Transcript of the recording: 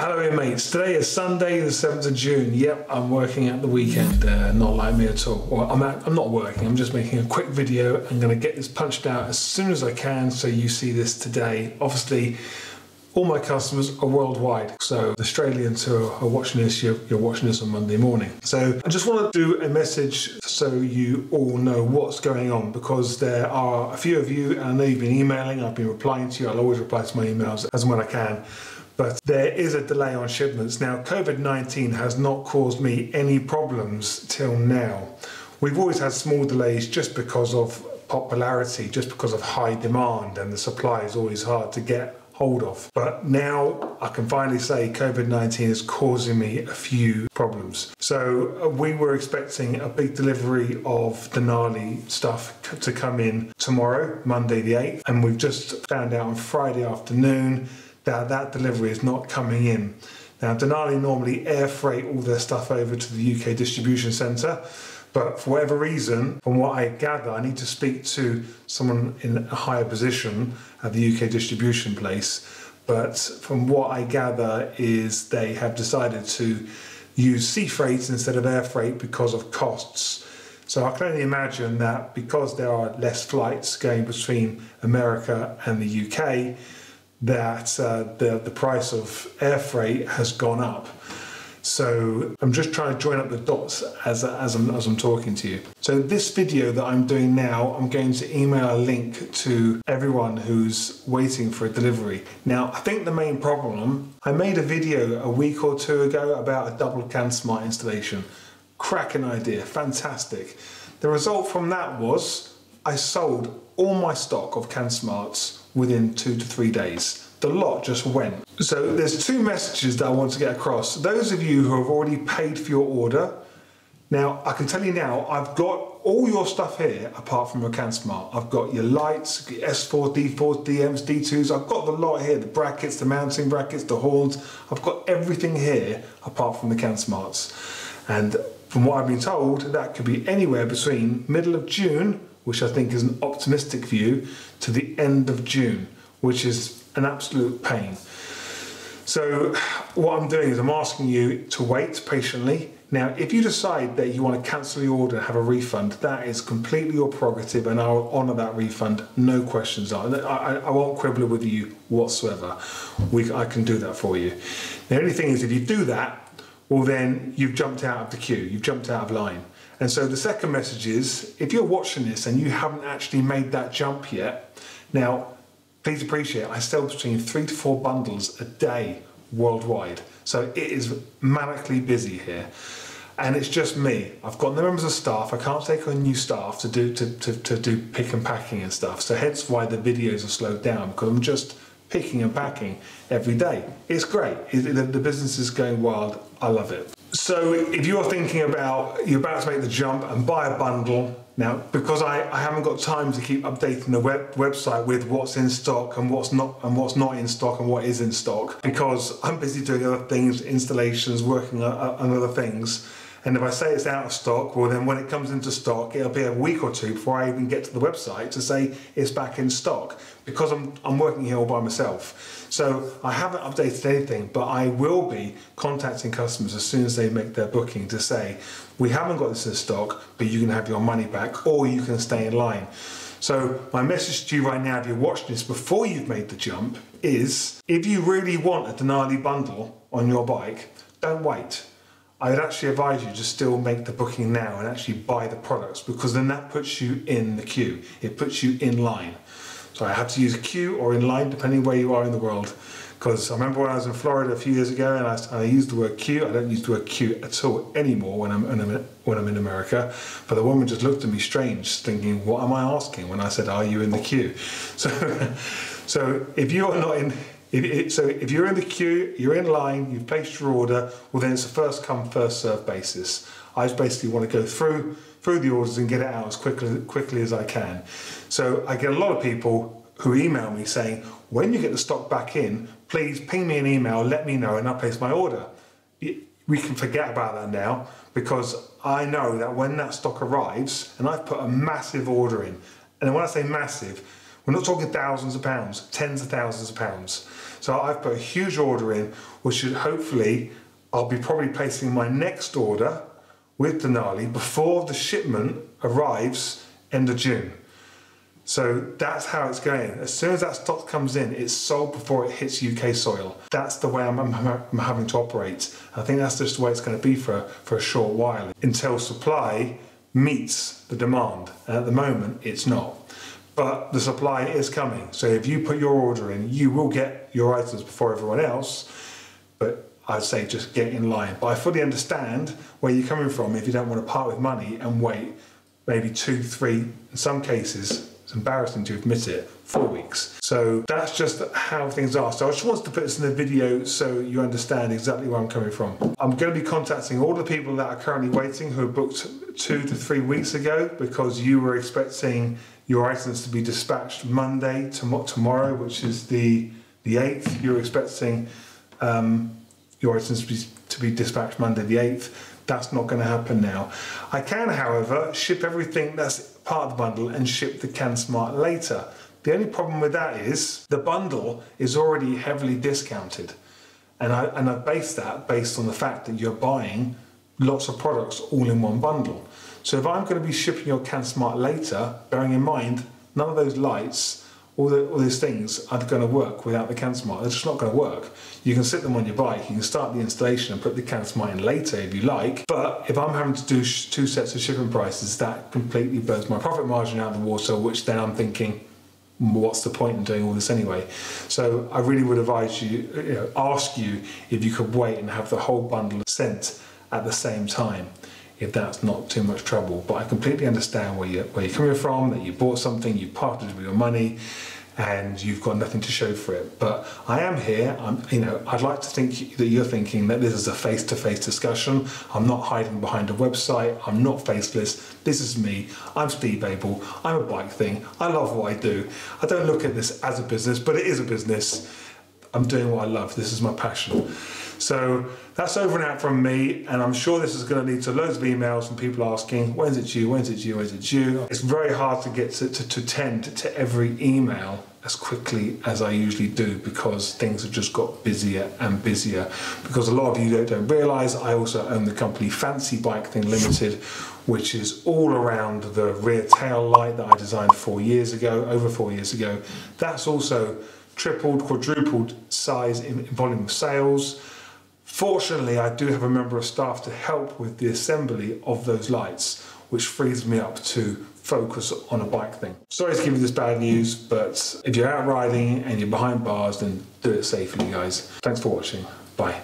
Hello mates, today is Sunday the 7th of June. Yep, I'm working at the weekend, not like me at all. Well, I'm not working, I'm just making a quick video. I'm going to get this punched out as soon as I can so you see this today. Obviously, all my customers are worldwide, so Australians who are watching this, you're watching this on Monday morning. So I just want to do a message so you all know what's going on, because there are a few of you, and I know you've been emailing, I've been replying to you, I'll always reply to my emails as and when I can. But there is a delay on shipments. Now, COVID-19 has not caused me any problems till now. We've always had small delays just because of popularity, just because of high demand, and the supply is always hard to get hold of. But now I can finally say COVID-19 is causing me a few problems. So we were expecting a big delivery of the Rallye stuff to come in tomorrow, Monday the 8th, and we've just found out on Friday afternoon that delivery is not coming in. Now, Denali normally air freight all their stuff over to the UK distribution centre, but for whatever reason, from what I gather, I need to speak to someone in a higher position at the UK distribution place, but from what I gather is they have decided to use sea freight instead of air freight because of costs. So I can only imagine that because there are less flights going between America and the UK, that the price of air freight has gone up. So I'm just trying to join up the dots as I'm talking to you. So this video that I'm doing now, I'm going to email a link to everyone who's waiting for a delivery. Now, I think the main problem, I made a video a week or two ago about a double CanSmart installation. Cracking idea, fantastic. The result from that was I sold all my stock of CanSmarts within 2 to 3 days. The lot just went. So there's two messages that I want to get across. Those of you who have already paid for your order, now I can tell you now, I've got all your stuff here apart from your CanSmart. I've got your lights, your S4, D4s, DMs, D2s. I've got the lot here, the brackets, the mounting brackets, the horns. I've got everything here apart from the CanSmarts. And from what I've been told, that could be anywhere between middle of June, which I think is an optimistic view, to the end of June, which is an absolute pain. So what I'm doing is I'm asking you to wait patiently. Now, if you decide that you want to cancel your order and have a refund, that is completely your prerogative, and I'll honour that refund, no questions asked. I won't quibble with you whatsoever. I can do that for you. The only thing is, if you do that, well then you've jumped out of the queue, you've jumped out of line. And so the second message is, if you're watching this and you haven't actually made that jump yet, now, please appreciate, I sell between 3 to 4 bundles a day worldwide. So it is manically busy here. And it's just me. I've got no members of staff. I can't take on new staff to do pick and packing and stuff. So hence why the videos are slowed down, because I'm just picking and packing every day. It's great. The business is going wild. I love it. So if you're thinking about, you're about to make the jump and buy a bundle, now because I haven't got time to keep updating the website with what's in stock and what's not in stock and what is in stock, because I'm busy doing other things, installations, working on other things. And if I say it's out of stock, well then when it comes into stock, it'll be a week or two before I even get to the website to say it's back in stock, because I'm working here all by myself. So I haven't updated anything, but I will be contacting customers as soon as they make their booking to say, we haven't got this in stock, but you can have your money back or you can stay in line. So my message to you right now, if you're watching this before you've made the jump, is if you really want a Denali bundle on your bike, don't wait. I would actually advise you to still make the booking now and actually buy the products, because then that puts you in the queue. It puts you in line. So I have to use a queue or in line, depending where you are in the world. Because I remember when I was in Florida a few years ago and I used the word queue. I don't use the word queue at all anymore when I'm in America. But the woman just looked at me strange, thinking, what am I asking when I said, are you in the queue? So if you're not in, if you're in the queue, you're in line, you've placed your order, well then it's a first come, first served basis. I just basically want to go through the orders and get it out as quickly as I can. So I get a lot of people who email me saying, when you get the stock back in, please ping me an email, let me know, and I'll place my order. We can forget about that now, because I know that when that stock arrives, and I've put a massive order in, and when I say massive, We're not talking thousands of pounds, tens of thousands of pounds. So I've put a huge order in, which should hopefully, I'll be probably placing my next order with Denali before the shipment arrives end of June. So that's how it's going. As soon as that stock comes in, it's sold before it hits UK soil. That's the way I'm having to operate. I think that's just the way it's going to be for a short while, until supply meets the demand. And at the moment, it's not. But the supply is coming. So if you put your order in, you will get your items before everyone else. But I'd say just get in line. But I fully understand where you're coming from if you don't want to part with money and wait maybe 2, 3, in some cases, it's embarrassing to admit it, 4 weeks. So that's just how things are. So I just wanted to put this in the video so you understand exactly where I'm coming from. I'm going to be contacting all the people that are currently waiting who booked 2 to 3 weeks ago, because you were expecting your items to be dispatched Monday tomorrow, which is the 8th. You're expecting your items to be dispatched Monday the 8th. That's not going to happen now. I can, however, ship everything that's part of the bundle and ship the CanSmart later. The only problem with that is the bundle is already heavily discounted. And I've based that based on the fact that you're buying lots of products all in one bundle. So if I'm going to be shipping your CanSmart later, bearing in mind, none of those lights, all these things are going to work without the CanSmart. They're just not going to work. You can sit them on your bike, you can start the installation and put the CanSmart in later if you like, but if I'm having to do 2 sets of shipping prices, that completely blows my profit margin out of the water, which then I'm thinking, what's the point in doing all this anyway? So I really would advise you, ask you if you could wait and have the whole bundle sent at the same time, if that's not too much trouble. But I completely understand where you're coming from, that you bought something, you parted with your money, and you've got nothing to show for it. But I am here. I'd like to think that you're thinking that this is a face-to-face discussion. I'm not hiding behind a website. I'm not faceless. This is me. I'm Steve Abel. I'm a bike thing. I love what I do. I don't look at this as a business, but it is a business. I'm doing what I love. This is my passion. So that's over and out from me, and I'm sure this is going to lead to loads of emails from people asking, when's it due, when's it due, when's it due? It's very hard to get to tend to every email as quickly as I usually do, because things have just got busier and busier. Because a lot of you don't realise, I also own the company Fancy Bike Thing Limited, which is all around the rear tail light that I designed 4 years ago, over 4 years ago. That's also tripled, quadrupled size in volume of sales. Fortunately, I do have a member of staff to help with the assembly of those lights, which frees me up to focus on a bike thing. Sorry to give you this bad news, but if you're out riding and you're behind bars, then do it safely, guys. Thanks for watching. Bye.